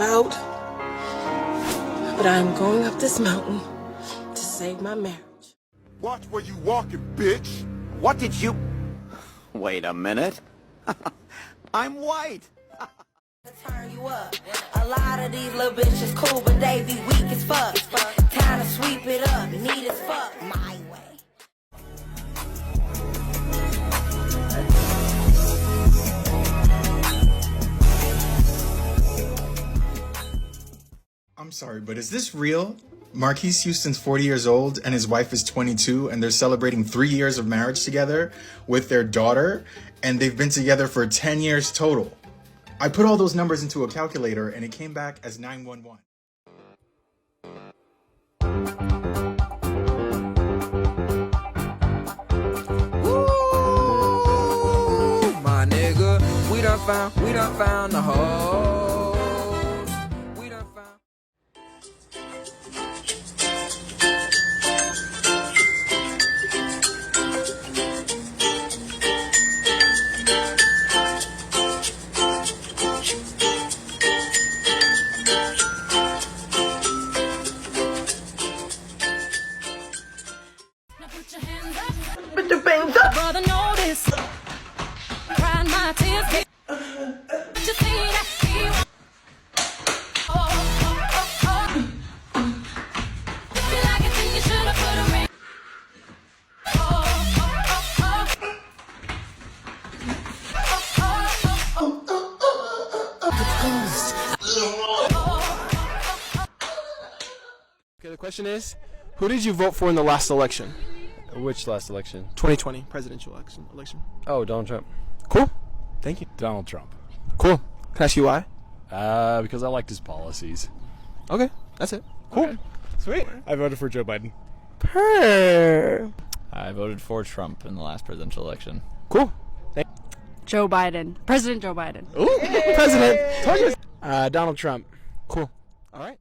about, but I'm going up this mountain to save my marriage. Watch where you walking, bitch. What did you... Wait a minute. I'm white. Turn you up. A lot of these little bitches cool, but they be weak as fuck. Time to sweep it up, neat as fuck. My way. I'm sorry, but is this real? Marquise Houston's 40 years old and his wife is 22, and they're celebrating 3 years of marriage together with their daughter, and they've been together for 10 years total. I put all those numbers into a calculator and it came back as 911. Woo, my nigga, we done found the hole. We done found. Put your hands up! Brother, notice. Crying my tears. Just see that he feel like I think you should have put a ring. Okay, the question is, who did you vote for in the last election? Which last election? 2020 presidential election. Oh, Donald Trump. Cool. Thank you. Donald Trump. Cool. Can I ask you why? Because I liked his policies. Okay, that's it. Cool. Okay. Sweet. I voted for Joe Biden. Purr. I voted for Trump in the last presidential election. Cool. Joe Biden. President Joe Biden. Ooh, president. Told you. Donald Trump. Cool. All right.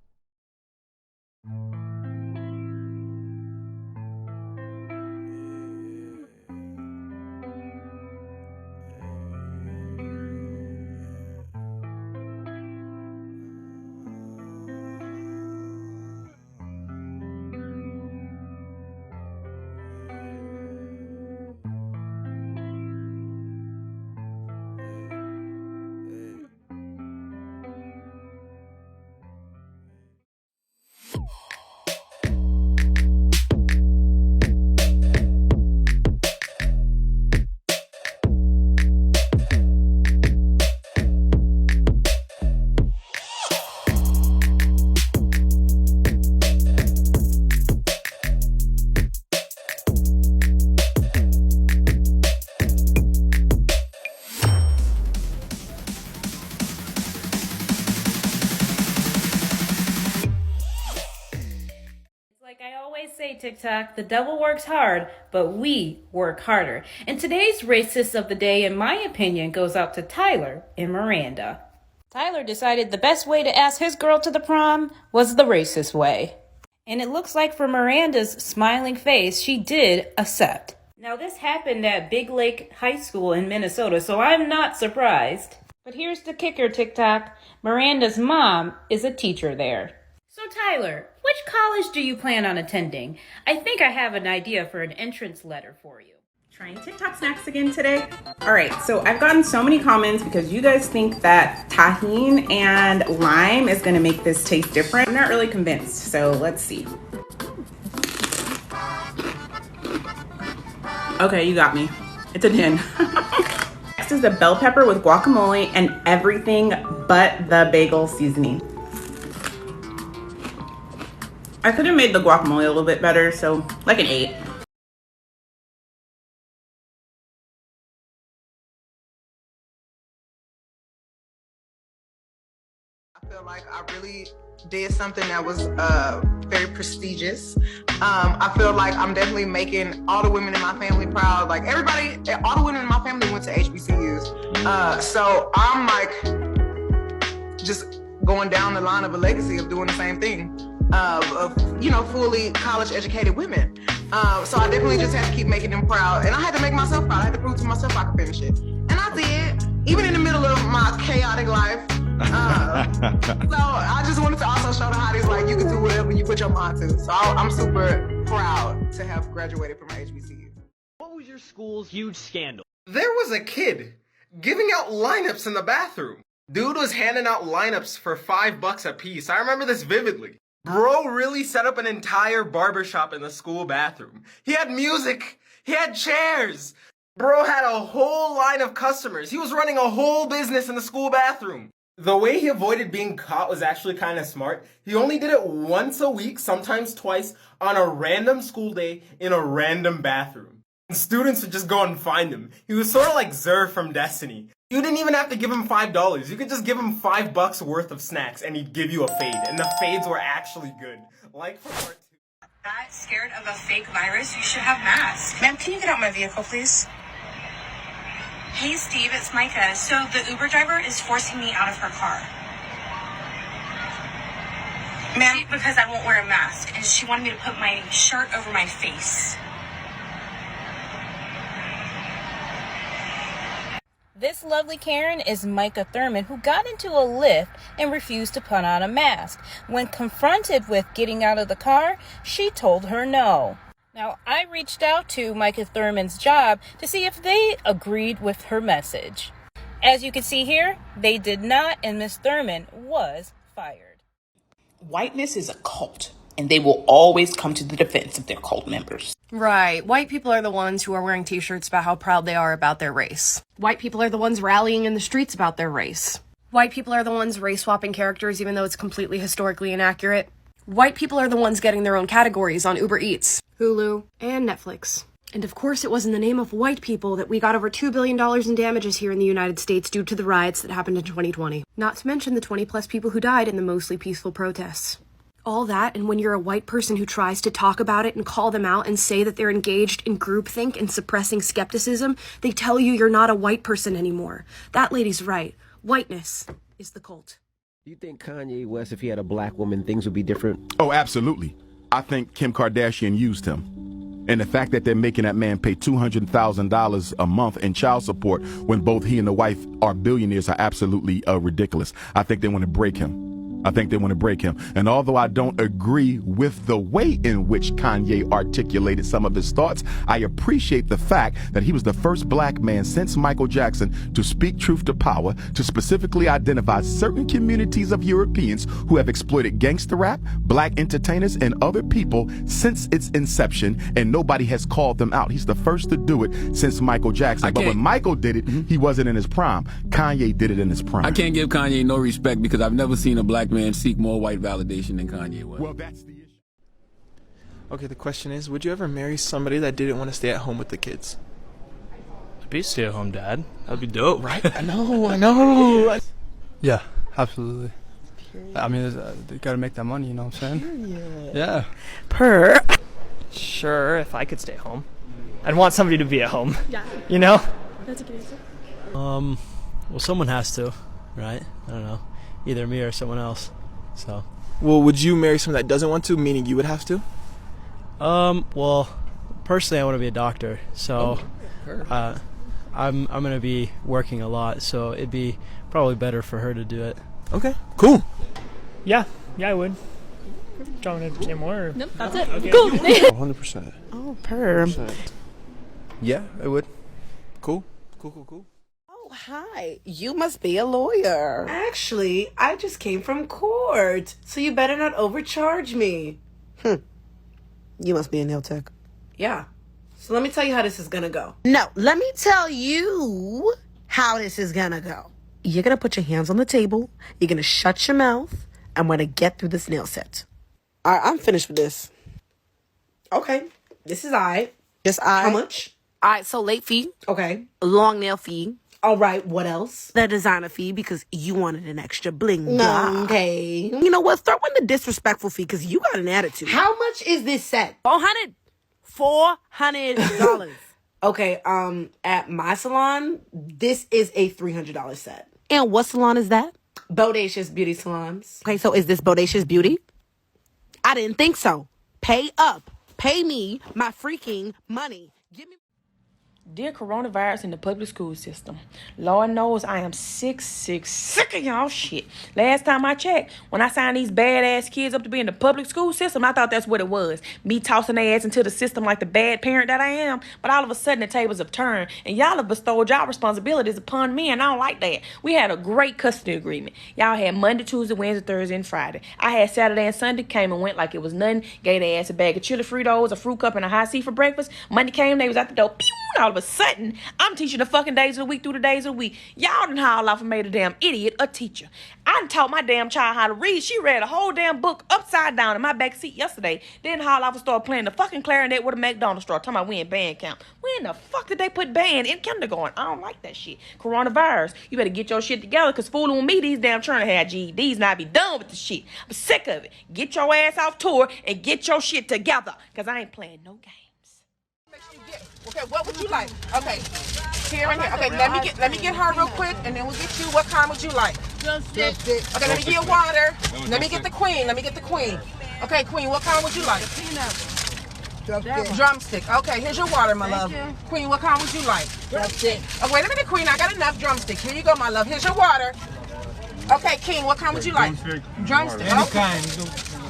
Like I always say, TikTok, the devil works hard, but we work harder. And today's racist of the day, in my opinion, goes out to Tyler and Miranda. Tyler decided the best way to ask his girl to the prom was the racist way. And it looks like for Miranda's smiling face, she did accept. Now this happened at Big Lake High School in Minnesota, so I'm not surprised. But here's the kicker, TikTok. Miranda's mom is a teacher there. So Tyler, which college do you plan on attending? I think I have an idea for an entrance letter for you. Trying TikTok snacks again today. All right, so I've gotten so many comments because you guys think that tahini and lime is gonna make this taste different. I'm not really convinced, so let's see. Okay, you got me. It's a 10. Next is the bell pepper with guacamole and everything but the bagel seasoning. I could have made the guacamole a little bit better, so like an 8. I feel like I really did something that was very prestigious. I feel like I'm definitely making all the women in my family proud. Like everybody, all the women in my family went to HBCUs. So I'm like just going down the line of a legacy of doing the same thing. Of fully college educated women. So I definitely just had to keep making them proud. And I had to make myself proud. I had to prove to myself I could finish it. And I did. Even in the middle of my chaotic life, So I just wanted to also show the hotties like you can do whatever you put your mind to. So I'm super proud to have graduated from HBCU. What was your school's huge scandal? There was a kid giving out lineups in the bathroom. Dude was handing out lineups for $5 a piece. I remember this vividly. Bro really set up an entire barbershop in the school bathroom. He had music. He had chairs. Bro had a whole line of customers. He was running a whole business in the school bathroom. The way he avoided being caught was actually kind of smart. He only did it once a week, sometimes twice, on a random school day in a random bathroom. And students would just go and find him. He was sort of like Zer from Destiny. You didn't even have to give him $5. You could just give him $5 worth of snacks and he'd give you a fade. And the fades were actually good. Like for part 2. Not scared of a fake virus, you should have masks. Ma'am, can you get out my vehicle, please? Hey, Steve, it's Micah. So the Uber driver is forcing me out of her car. Ma'am, because I won't wear a mask, and she wanted me to put my shirt over my face. This lovely Karen is Micah Thurman, who got into a Lyft and refused to put on a mask. When confronted with getting out of the car, she told her no. Now, I reached out to Micah Thurman's job to see if they agreed with her message. As you can see here, they did not, and Miss Thurman was fired. Whiteness is a cult, and they will always come to the defense of their cult members. Right. White people are the ones who are wearing t-shirts about how proud they are about their race. White people are the ones rallying in the streets about their race. White people are the ones race-swapping characters even though it's completely historically inaccurate. White people are the ones getting their own categories on Uber Eats, Hulu, and Netflix. And of course it was in the name of white people that we got over $2 billion in damages here in the United States due to the riots that happened in 2020. Not to mention the 20+ people who died in the mostly peaceful protests. All that, and when you're a white person who tries to talk about it and call them out and say that they're engaged in groupthink and suppressing skepticism, they tell you you're not a white person anymore. That lady's right. Whiteness is the cult. Do you think Kanye West, if he had a black woman, things would be different? Oh, absolutely. I think Kim Kardashian used him. And the fact that they're making that man pay $200,000 a month in child support when both he and the wife are billionaires are absolutely ridiculous. I think they want to break him. And although I don't agree with the way in which Kanye articulated some of his thoughts, I appreciate the fact that he was the first black man since Michael Jackson to speak truth to power, to specifically identify certain communities of Europeans who have exploited gangster rap, black entertainers, and other people since its inception, and nobody has called them out. He's the first to do it since Michael Jackson. But when Michael did it, he wasn't in his prime. Kanye did it in his prime. I can't give Kanye no respect because I've never seen a black man seek more white validation than Kanye was. Well, that's the issue. Okay, the question is, would you ever marry somebody that didn't want to stay at home with the kids? I'd be a stay-at-home dad. That'd be dope. Right? I know. Yeah, absolutely. I mean, they gotta make that money, you know what I'm saying? Yeah. Sure, if I could stay home. I'd want somebody to be at home. Yeah. You know? That's a good answer. Well, someone has to, right? I don't know. Either me or someone else. So. Well, would you marry someone that doesn't want to, meaning you would have to? Well, personally, I want to be a doctor. So, I'm gonna be working a lot. So it'd be probably better for her to do it. Okay. Cool. Yeah, I would. Do you want to say more? Nope, that's it. Okay. Cool. 100%. Oh, perm. Yeah, I would. Cool. Hi, you must be a lawyer. Actually, I just came from court, so you better not overcharge me. You must be a nail tech. Yeah. So let me tell you how this is gonna go. No, let me tell you how this is gonna go. You're gonna put your hands on the table, you're gonna shut your mouth, and we're gonna get through this nail set. All right, I'm finished with this. Okay, this is I. Just I. How much? All right, so late fee. Okay. Long nail fee. All right, what else? The designer fee, because you wanted an extra bling. Okay. You know what? Throw in the disrespectful fee, because you got an attitude. How much is this set? $400. Okay, at my salon, this is a $300 set. And what salon is that? Bodacious Beauty Salons. Okay, so is this Bodacious Beauty? I didn't think so. Pay up. Pay me my freaking money. Dear coronavirus in the public school system, Lord knows I am sick of y'all shit. Last time I checked, when I signed these badass kids up to be in the public school system, I thought that's what it was. Me tossing their ass into the system like the bad parent that I am. But all of a sudden the tables have turned and y'all have bestowed y'all responsibilities upon me, and I don't like that. We had a great custody agreement. Y'all had Monday, Tuesday, Wednesday, Thursday, and Friday. I had Saturday and Sunday, came and went like it was nothing. Gave their ass a bag of chili Fritos, a fruit cup, and a high C for breakfast. Monday came, they was at the door. Pew! All of a sudden, I'm teaching the fucking days of the week through the days of the week. Y'all done haul off and made a damn idiot a teacher. I done taught my damn child how to read. She read a whole damn book upside down in my back seat yesterday. Then haul off and start playing the fucking clarinet with a McDonald's straw. Talking about we in band camp. Where in the fuck did they put band in kindergarten? I don't like that shit. Coronavirus. You better get your shit together, because fooling with me, these damn trying to have GEDs and I be done with the shit. I'm sick of it. Get your ass off tour and get your shit together, because I ain't playing no game. Okay, what would you like? Okay, here and here. Okay, let me get her real quick, and then we'll get you. What kind would you like? Drumstick. Okay, let me get water. Let me get the queen. Okay, queen, what kind would you like? Drumstick. Okay, here's your water, my love. Queen, what kind would you like? Drumstick. Oh, wait a minute, queen. I got enough drumstick. Here you go, my love. Here's your water. Okay, king, what kind would you like? Drumstick. Any okay. kind.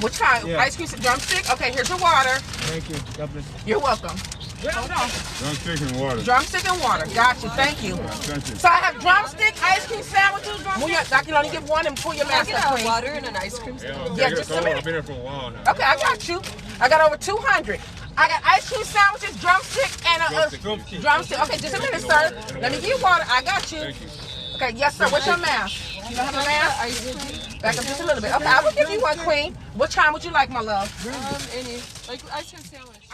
Which kind? Yeah. Ice cream drumstick. Okay, here's your water. Thank you. God bless you. You're welcome. Hold on. Drumstick and water. Drumstick and water. Got you. Thank you. Thank you. So I have drumstick, ice cream sandwiches. I can only get one, and pull your mask up, queen. Water and an ice cream sandwich. Yeah, just a minute. I've been here for a while now. Okay, I got you. I got over 200. I got ice cream sandwiches, drumstick, and a drumstick. Okay, just a minute, sir. Let me get you water. I got you. Thank you. Okay, yes, sir. What's your mask? You don't have a mask? Back up just a little bit. Okay, I will give you one, queen. Which kind would you like, my love? Any. Like ice cream sandwich.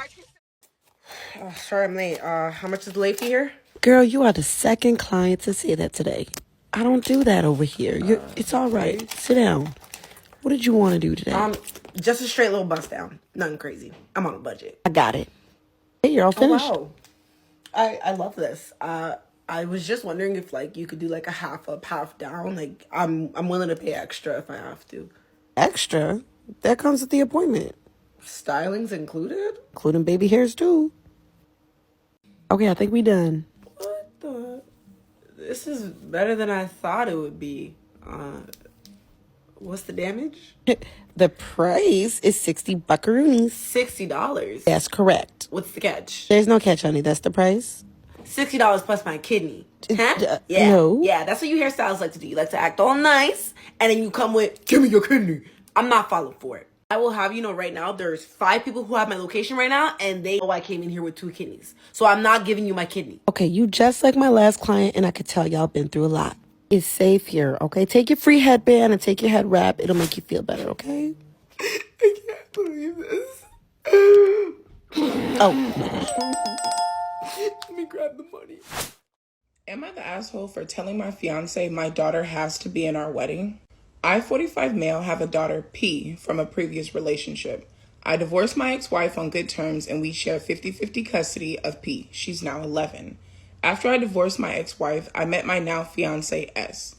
Oh, sorry I'm late. How much is the late fee here? Girl, you are the second client to say that today. I don't do that over here. It's all right. Sit down. What did you want to do today? Just a straight little bust down. Nothing crazy. I'm on a budget. I got it. Hey, you're all finished. Oh, wow. I love this. I was just wondering if you could do a half up, half down. I'm willing to pay extra if I have to. Extra? That comes with the appointment. Styling's included? Including baby hairs too. Okay, I think we done. What the? This is better than I thought it would be. What's the damage? The price is 60 buckaroonies. $60? That's correct. What's the catch? There's no catch, honey. That's the price. $60 plus my kidney. Huh? Yeah. No. Yeah, that's what you hairstylists like to do. You like to act all nice, and then you come with, give me your kidney. I'm not falling for it. I will have you know right now, there's 5 people who have my location right now, and they know I came in here with 2 kidneys. So I'm not giving you my kidney. Okay, you just like my last client, and I could tell y'all been through a lot. It's safe here, okay? Take your free headband and take your head wrap. It'll make you feel better, okay? I can't believe this. Oh. Let me grab the money. Am I the asshole for telling my fiance my daughter has to be in our wedding? I, 45 male, have a daughter, P, from a previous relationship. I divorced my ex-wife on good terms, and we share 50-50 custody of P. She's now 11. After I divorced my ex-wife, I met my now fiance, S.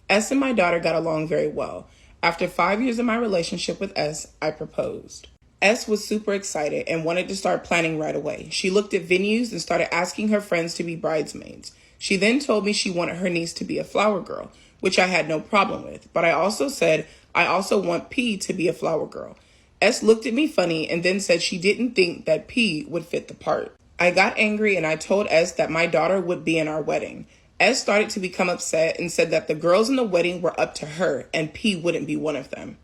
S and my daughter got along very well. After 5 years of my relationship with S, I proposed. S was super excited and wanted to start planning right away. She looked at venues and started asking her friends to be bridesmaids. She then told me she wanted her niece to be a flower girl, which I had no problem with. But I also said, I also want P to be a flower girl. S looked at me funny and then said she didn't think that P would fit the part. I got angry and I told S that my daughter would be in our wedding. S started to become upset and said that the girls in the wedding were up to her and P wouldn't be one of them.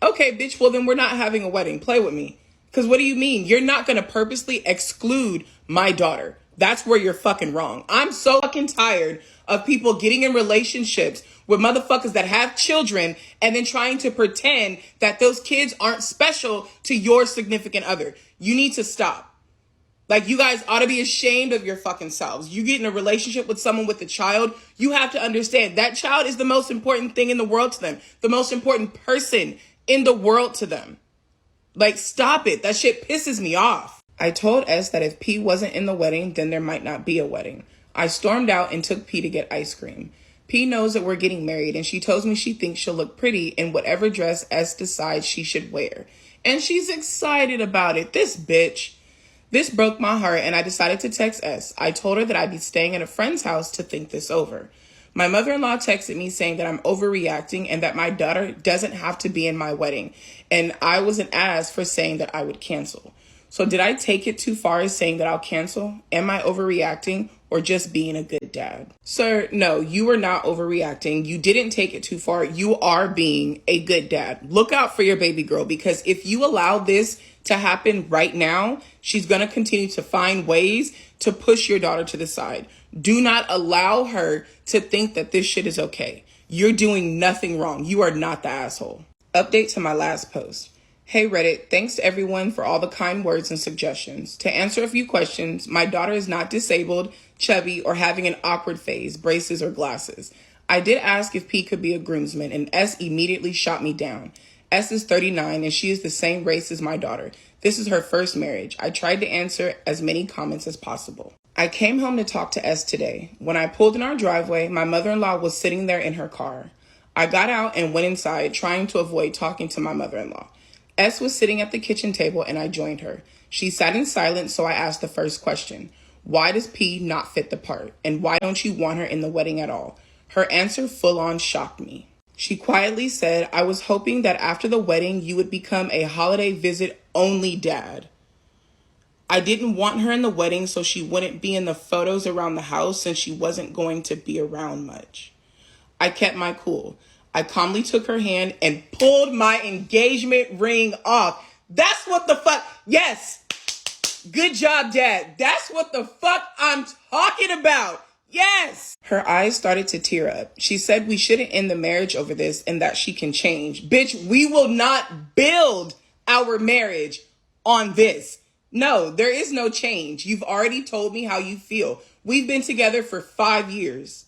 Okay, bitch, well then we're not having a wedding. Play with me. Because what do you mean? You're not going to purposely exclude my daughter. That's where you're fucking wrong. I'm so fucking tired of people getting in relationships with motherfuckers that have children and then trying to pretend that those kids aren't special to your significant other. You need to stop. You guys ought to be ashamed of your fucking selves. You get in a relationship with someone with a child, you have to understand that child is the most important thing in the world to them. The most important person in the world to them. Stop it. That shit pisses me off. I told S that if P wasn't in the wedding, then there might not be a wedding. I stormed out and took P to get ice cream. P knows that we're getting married, and she tells me she thinks she'll look pretty in whatever dress S decides she should wear. And she's excited about it. This bitch. This broke my heart and I decided to text S. I told her that I'd be staying at a friend's house to think this over. My mother-in-law texted me saying that I'm overreacting and that my daughter doesn't have to be in my wedding. And I was an ass for saying that I would cancel. So did I take it too far as saying that I'll cancel? Am I overreacting or just being a good dad? Sir, no, you are not overreacting. You didn't take it too far. You are being a good dad. Look out for your baby girl, because if you allow this to happen right now, she's going to continue to find ways to push your daughter to the side. Do not allow her to think that this shit is okay. You're doing nothing wrong. You are not the asshole. Update to my last post. Hey Reddit, thanks to everyone for all the kind words and suggestions. To answer a few questions, my daughter is not disabled, chubby, or having an awkward phase, braces, or glasses. I did ask if P could be a groomsman, and S immediately shot me down. S is 39 and she is the same race as my daughter. This is her first marriage. I tried to answer as many comments as possible. I came home to talk to S today. When I pulled in our driveway, my mother-in-law was sitting there in her car. I got out and went inside, trying to avoid talking to my mother-in-law. S was sitting at the kitchen table and I joined her. She sat in silence, so I asked the first question. Why does P not fit the part? And why don't you want her in the wedding at all? Her answer full-on shocked me. She quietly said, I was hoping that after the wedding, you would become a holiday visit only dad. I didn't want her in the wedding so she wouldn't be in the photos around the house since she wasn't going to be around much. I kept my cool. I calmly took her hand and pulled my engagement ring off. That's what the fuck. Yes. Good job, Dad. That's what the fuck I'm talking about. Yes. Her eyes started to tear up. She said we shouldn't end the marriage over this and that she can change. Bitch, we will not build our marriage on this. No, there is no change. You've already told me how you feel. We've been together for 5 years.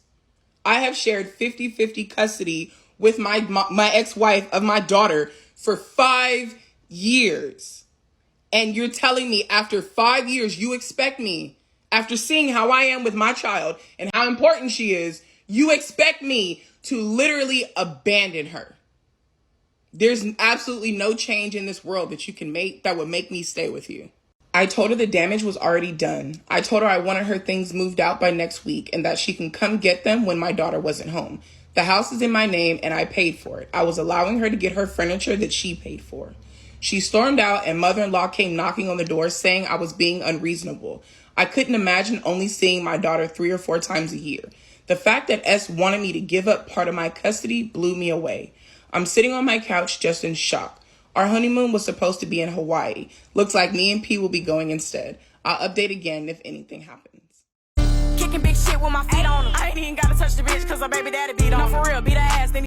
I have shared 50-50 custody with my ex-wife of my daughter for 5 years. And you're telling me after 5 years, you expect me, after seeing how I am with my child and how important she is, you expect me to literally abandon her. There's absolutely no change in this world that you can make that would make me stay with you. I told her the damage was already done. I told her I wanted her things moved out by next week and that she can come get them when my daughter wasn't home. The house is in my name and I paid for it. I was allowing her to get her furniture that she paid for. She stormed out and mother-in-law came knocking on the door saying I was being unreasonable. I couldn't imagine only seeing my daughter 3 or 4 times a year. The fact that S wanted me to give up part of my custody blew me away. I'm sitting on my couch just in shock. Our honeymoon was supposed to be in Hawaii. Looks like me and P will be going instead. I'll update again if anything happens. Kicking big shit with my feet on them. I ain't even gotta touch the bitch cause her baby daddy beat on. No, for real, beat her